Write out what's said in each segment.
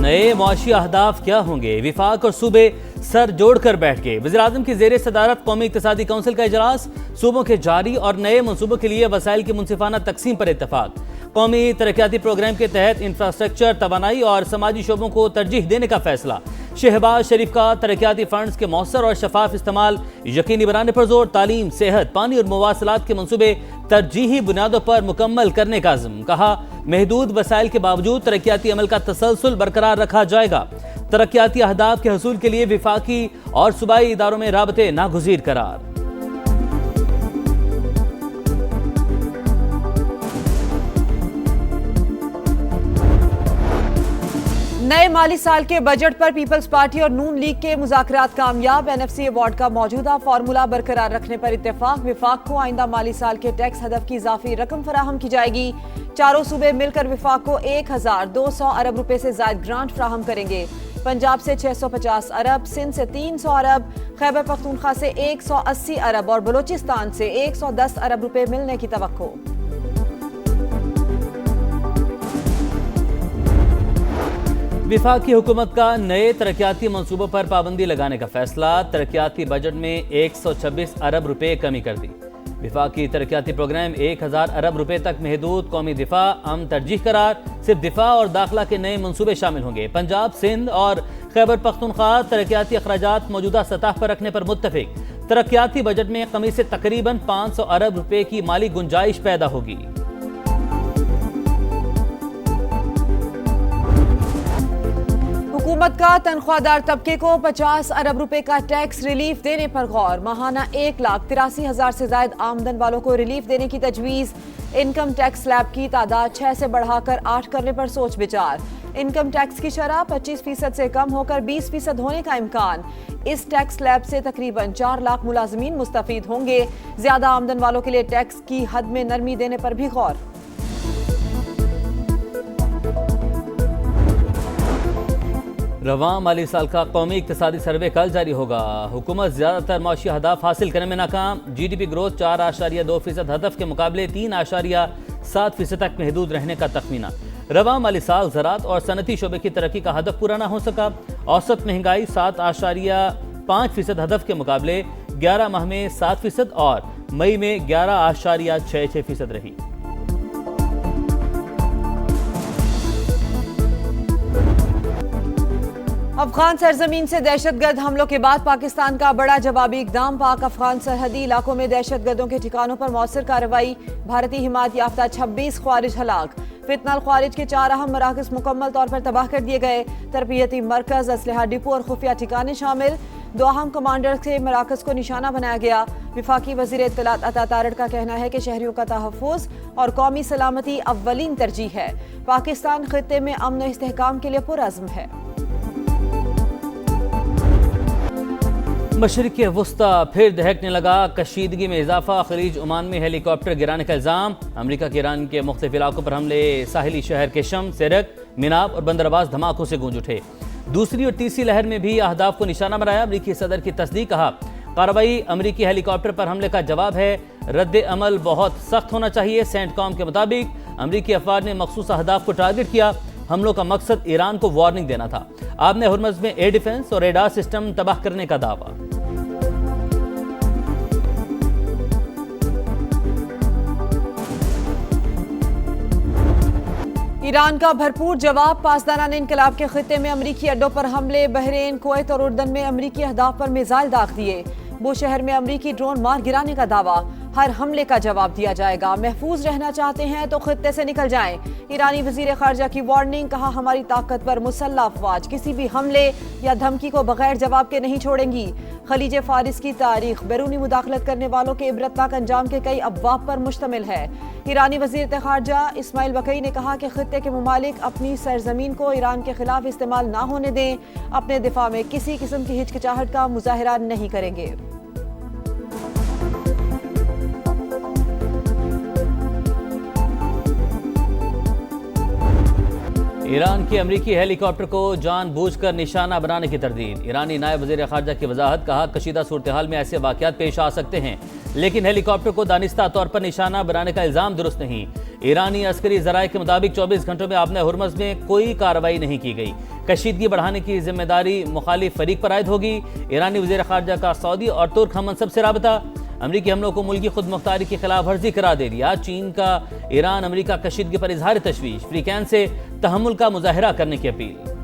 नए मुआशी अहदाफ क्या होंगे? विफाक और सूबे सर जोड़कर बैठ गए। वज़ीर-ए-आज़म की ज़ेर सदारत कौमी इक़्तिसादी काउंसिल का इजलास। सूबों के जारी और नए मनसूबों के लिए वसाइल की मुनसिफाना तकसीम पर इत्तफाक। कौमी तरक्याती प्रोग्राम के तहत इंफ्रास्ट्रक्चर, तवानाई और समाजी शोबों को तरजीह देने का फैसला। शहबाज शरीफ का तरक्याती फंड्स के मौसर और शफाफ इस्तेमाल यकीनी बनाने पर जोर। तालीम, सेहत, पानी और मवासलात के मनसूबे तरजीही बुनियादों पर मुकम्मल करने का अज़्म। कहा, महदूद वसाइल के बावजूद तरक्याती अमल का तसलसल बरकरार रखा जाएगा। तरक्याती अहदाफ के हसूल के लिए विफाकी और सूबाई इदारों में राबते नागुज़ीर करार। नए माली साल के बजट पर पीपल्स पार्टी और नून लीग के मुज़ाकरात कामयाब। NFC अवार्ड का मौजूदा फार्मूला बरकरार रखने पर इत्तेफाक। विफाक को आइंदा माली साल के टैक्स हदफ की इजाफी रकम फराहम की जाएगी। चारों सूबे मिलकर विफाक को 1200 अरब रुपए से ज्यादा ग्रांट फराहम करेंगे। पंजाब से 650 अरब, सिंध से 300 अरब, खैबर पख्तूनख्वा से 180 अरब और बलूचिस्तान से 110 अरब रुपए मिलने की तवक्को। विफाकी हुकूमत का नए तरक्याती मंसूबों पर पाबंदी लगाने का फैसला। तरक्याती बजट में 126 अरब रुपए कमी कर दी। विफाकी तरक्याती प्रोग्राम 1000 अरब रुपए तक महदूद। कौमी दिफा अम तरजीह करार। सिर्फ दिफा और दाखिला के नए मंसूबे शामिल होंगे। पंजाब, सिंध और खैबर पख्तूनख्वा तरक्याती अखराजात मौजूदा सतह पर रखने पर मुत्तफिक। तरक्याती बजट में कमी से तकरीबन 500 अरब रुपए की माली गुंजाइश पैदा होगी। हुकूमत का तनख्वाहदार तबके को 50 अरब रुपए का टैक्स रिलीफ देने पर गौर। माहाना 1,83,000 से ज्यादा आमदन वालों को रिलीफ देने की तजवीज़। इनकम टैक्स स्लैब की तादाद 6 से बढ़ाकर 8 करने पर सोच विचार। इनकम टैक्स की शरह 25% से कम होकर 20% होने का इम्कान। इस टैक्स स्लैब से तकरीबन 4 लाख मुलाजमीन मुस्तफीद होंगे। ज्यादा आमदन वालों के लिए टैक्स की हद में नरमी देने पर भी गौर। रवां माली साल का कौमी इक़्तिसादी सर्वे कल जारी होगा। हुकूमत ज़्यादातर मौशी अहदाफ हासिल करने में नाकाम। GDP ग्रोथ 4.2% हदफ के मुकाबले 3.7% तक महदूद रहने का तखमीना। रवां माली साल ज़राअत और सनती शोबे की तरक्की का हदफ पूरा न हो सका। औसत महंगाई 7.5% हदफ के मुकाबले 11 माह में 7% और मई में 11.66% रही। अफगान सरजमीन से दहशतगर्द हमलों के बाद पाकिस्तान का बड़ा जवाबी इकदाम। पाक अफगान सरहदी इलाकों में दहशतगर्दों के ठिकानों पर मौसर कार्रवाई। भारतीय हिमायत याफ्ता 26 ख्वारिज हलाक। फितनल ख्वारिज के 4 अहम मराकज़ मुकम्मल तौर पर तबाह कर दिए गए। तरबियती मरकज़, असलहा डिपो और खुफिया ठिकाने शामिल। 2 अहम कमांडर के मराकज़ को निशाना बनाया गया। विफाकी वज़ीर इत्तलात अता तारड़ का कहना है कि शहरियों का तहफ़्फ़ुज़ और कौमी सलामती अव्वलीन तरजीह है। पाकिस्तान खित्ते में अमन और इस्तेहकाम के लिए पुरअज़्म है। मशरिक़ वुस्ता फिर दहकने लगा। कशीदगी में इजाफा। खलीज ओमान में हेलीकॉप्टर गिराने का इल्ज़ाम। अमरीका के ईरान के मुख्तलिफ इलाकों पर हमले। साहिली शहर के शम, सिरक, मिनाब और बंदरबाज धमाकों से गूंज उठे। दूसरी और तीसरी लहर में भी अहदाफ को निशाना बनाया। अमरीकी सदर की तस्दीक। कहा, कार्रवाई अमरीकी हेलीकॉप्टर पर हमले का जवाब है। रद्द अमल बहुत सख्त होना चाहिए। सेंटकॉम के मुताबिक अमरीकी अफवाज ने मखसूस अहदाफ को टारगेट किया। हमलों का मकसद ईरान को वार्निंग देना था। आपने हुर्मज़ में एयर डिफेंस और रेडार सिस्टम तबाह करने का दावा। ईरान का भरपूर जवाब। पासदारान इनकलाब के खित्ते में अमरीकी अड्डों पर हमले। बहरीन, कुवैत और उर्दन में अमरीकी अहदाफ पर मिसाइल दाग दिए। बुशहर में अमरीकी ड्रोन मार गिराने का दावा। हर हमले का जवाब दिया जाएगा। महफूज रहना चाहते हैं तो खित्ते से निकल जाएं। ईरानी वजीर खारजा की वार्निंग। कहा, हमारी ताकतवर मुसल्लह अफवाज किसी भी हमले या धमकी को बगैर जवाब के नहीं छोड़ेंगी। खलीज फारिस की तारीख बैरूनी मुदाखलत करने वालों के इबरतनाक अंजाम के कई अबवाब पर मुश्तमिल है। ईरानी वजीर खारजा इस्माइल बकई ने कहा कि खित्ते के ममालिक अपनी सरजमीन को ईरान के खिलाफ इस्तेमाल ना होने दें। अपने दिफा में किसी किस्म की हिचकिचाहट का मुजाहिरा नहीं करेंगे। ईरान के अमरीकी हेलीकॉप्टर को जानबूझकर निशाना बनाने की तरदीद। ईरानी नायब वज़ीर ख़ारजा की वजाहत। कहा, कशीदा सूरत हाल में ऐसे वाक़यात पेश आ सकते हैं, लेकिन हेलीकॉप्टर को दानिस्ता तौर पर निशाना बनाने का इल्ज़ाम दुरुस्त नहीं। ईरानी अस्करी जराये के मुताबिक 24 घंटों में आपने हुर्मज़ में कोई कार्रवाई नहीं की गई। कशीदगी बढ़ाने की जिम्मेदारी मुखालिफ फरीक पर आयद होगी। ईरानी वज़ीर ख़ारजा का सऊदी और तुर्क हम मनसब से राबता। अमरीकी हमलों को मुल्की खुद मुख्तारी की खिलाफ वर्जी करार दे दिया। चीन का ईरान अमरीका कशीदगी पर इजहार तशवीश। फ्रीकैन से तहम्मुल का मुजाहरा करने की अपील।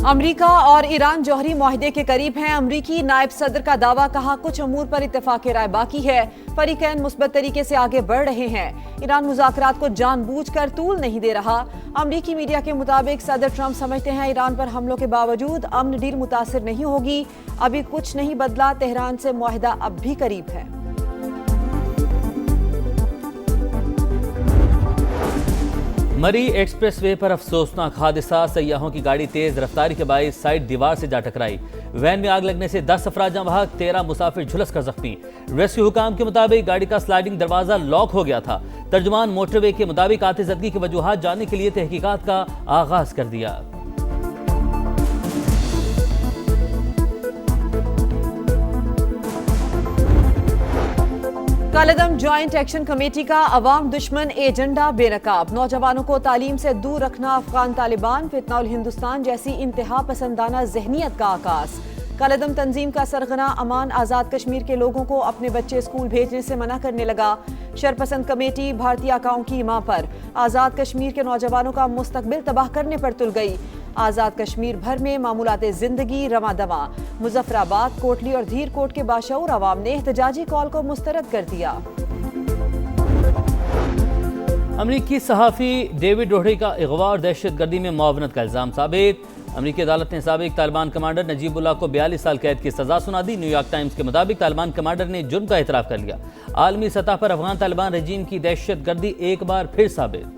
अमरीका और ईरान जौहरी मुआहदे के करीब हैं। अमरीकी नायब सदर का दावा, कहा कुछ अमूर पर इत्तेफाक राय बाकी है। फरीकैन मुस्बत तरीके से आगे बढ़ रहे हैं। ईरान मुज़ाकरात को जानबूझकर तूल नहीं दे रहा। अमरीकी मीडिया के मुताबिक सदर ट्रंप समझते हैं ईरान पर हमलों के बावजूद अमन डील मुतासिर नहीं होगी। अभी कुछ नहीं बदला, तेहरान से मुआहदा अब भी करीब है। मरी एक्सप्रेसवे पर अफसोसनाक हादसा। सयाहों की गाड़ी तेज रफ्तारी के बाइस साइड दीवार से जा टकराई। वैन में आग लगने से 10 अफराद जहां बहक, 13 मुसाफिर झुलस कर जख्मी। रेस्क्यू हुकाम के मुताबिक गाड़ी का स्लाइडिंग दरवाजा लॉक हो गया था। तर्जुमान मोटरवे के मुताबिक आतिशज़दगी की वजूहात जानने के लिए तहकीकात का आगाज कर दिया। कालेदम ज्वाइंट एक्शन कमेटी का अवाम दुश्मन एजेंडा बेनकाब। नौजवानों को तालीम से दूर रखना अफगान तालिबान फितनाउल हिंदुस्तान जैसी इंतहा पसंदाना जहनियत का आगाज। कालेदम तंजीम का सरगना अमान आज़ाद कश्मीर के लोगों को अपने बच्चे स्कूल भेजने से मना करने लगा। शरपसंद कमेटी भारतीय आकाओं की मां पर आज़ाद कश्मीर के नौजवानों का मुस्तकबिल तबाह करने पर तुल गई। आज़ाद कश्मीर भर में मामूलाते जिंदगी रवा दवा। मुजफ्फराबाद, कोटली और धीरकोट के बाशऊर अवाम ने एहतजाजी कॉल को मुस्तरद कर दिया। अमरीकी सहाफ़ी डेविड डोहरी का अगवा और दहशतगर्दी में मुआवनत का इल्ज़ाम साबित। अमरीकी अदालत ने साबिक तालिबान कमांडर नजीबुल्लाह को 42 साल कैद की सजा सुना दी। न्यूयॉर्क टाइम्स के मुताबिक तालिबान कमांडर ने जुर्म का एतराफ़ कर लिया। आलमी सतह पर अफगान तालिबान रजीम की दहशतगर्दी एक बार फिर साबित।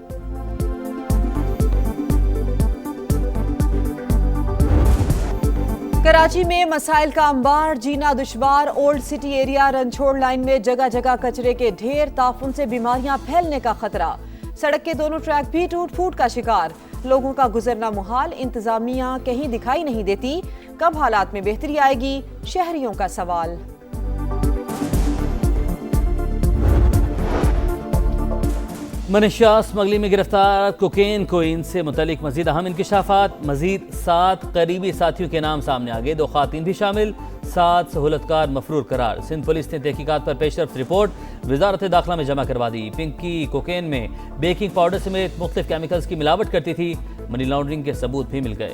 कराची में मसाइल का अंबार, जीना दुश्वार। Old city area Ranchhor line में जगह जगह कचरे के ढेर, ताफुन से बीमारियां फैलने का खतरा। सड़क के दोनों ट्रैक भी टूट फूट का शिकार। लोगों का गुजरना मुहाल, इंतजामिया कहीं दिखाई नहीं देती। कब हालात में बेहतरी आएगी, शहरियों का सवाल। मनीषा स्मगलिंग में गिरफ्तार कोकेन कोइन से मुतलिक मजीद अहम इंकिशाफात। मजीद 7 करीबी साथियों के नाम सामने आ गए। 2 खातीन भी शामिल, 7 सहूलतकार मफरूर करार। सिंध पुलिस ने तहकीकात पर पेशरफ्त रिपोर्ट वजारत दाखिला में जमा करवा दी। पिंकी कोकेन में बेकिंग पाउडर समेत मुख्तलिफ केमिकल्स की मिलावट करती थी। मनी लॉन्ड्रिंग के सबूत भी मिल गए।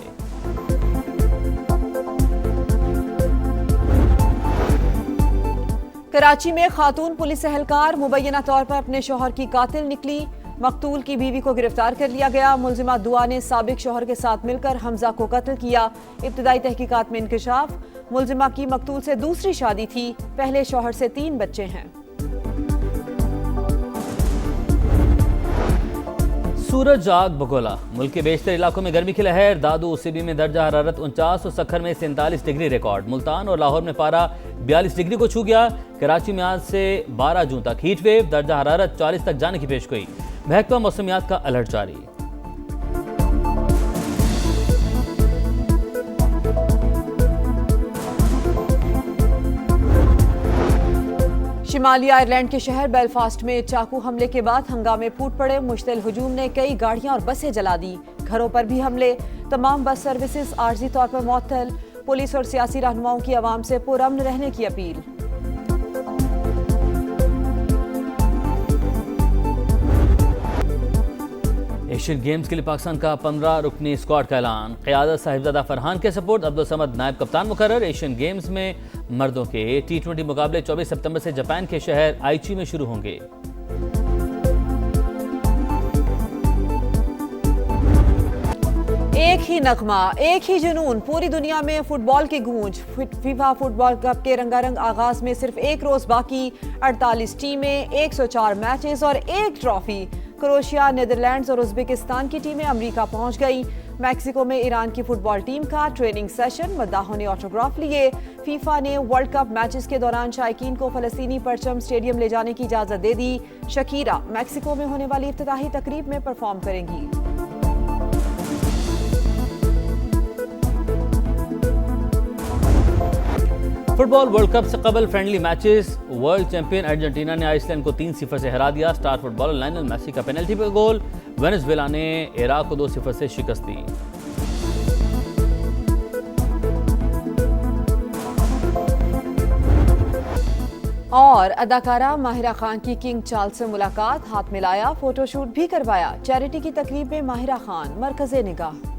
कराची में खातून पुलिस एहलकार मुबैना तौर पर अपने शौहर की कातिल निकली। मकतूल की बीवी को गिरफ्तार कर लिया गया। मुलजिमा दुआ ने साबिक शौहर के साथ मिलकर हमजा को कत्ल किया। इब्तदाई तहकीकात में इंकशाफ, मुलजिमा की मकतूल से दूसरी शादी थी। पहले शौहर से 3 बच्चे हैं। सूरज आग बगोला। मुल्क के बेशतर इलाकों में गर्मी की लहर। दादू सीबी में दर्जा हरारत 49 और सखर में 47 डिग्री रिकॉर्ड। मुल्तान और लाहौर में पारा 42 डिग्री को छू गया। कराची में आज से 12 जून तक हीट वेव, दर्जा हरारत 40 तक जाने की पेशगोई। महकमा मौसमियात का अलर्ट जारी। शिमाली आयरलैंड के शहर बेलफास्ट में चाकू हमले के बाद हंगामे फूट पड़े। मुश्तिल हुजूम ने कई गाड़ियां और बसें जला दी। घरों पर भी हमले। तमाम बस सर्विसेज आर्जी तौर पर मुअत्तल। पुलिस और सियासी रहनुमाओं की आवाम से पुरअमन रहने की अपील। एशियन गेम्स के लिए पाकिस्तान का 15 रुकनी स्क्वाड का ऐलान। क़यादत साहिबजादा फरहान के सपोर्ट अब्दुल समद नायब कप्तान मुकर्रर। एशियन गेम्स में मर्दों के T20 मुकाबले 24 सितंबर से जापान के शहर आइची में शुरू होंगे। एक ही नगमा, एक ही जुनून, पूरी दुनिया में फुटबॉल की गूंज। फीफा फुटबॉल कप के रंगारंग आगाज में सिर्फ एक रोज बाकी। 48 टीमें, 104 मैचेस और 1 ट्रॉफी। क्रोएशिया, नीदरलैंड्स और उज्बेकिस्तान की टीमें अमेरिका पहुंच गई। मैक्सिको में ईरान की फुटबॉल टीम का ट्रेनिंग सेशन। मद्दाहों ने ऑटोग्राफ लिए। फीफा ने वर्ल्ड कप मैचेस के दौरान शायकीन को फलस्तीनी परचम स्टेडियम ले जाने की इजाजत दे दी। शकीरा मैक्सिको में होने वाली इफ्तिताही तकरीब में परफॉर्म करेंगी। फुटबॉल वर्ल्ड कप से कबल friendly matches, world champion Argentina ने आइसलैंड को 3-0 से हरा दिया। स्टार फुटबॉलर लायनल मेसी का पेनल्टी पर गोल, वेनेजुएला ने इराक को 2-0 से शिकस्त दी। और अदाकारा माहिरा खान की किंग चार्ल्स से मुलाकात, हाथ मिलाया, फोटोशूट भी करवाया। चैरिटी की तकरीब में माहिरा खान मरकज़े निगाह।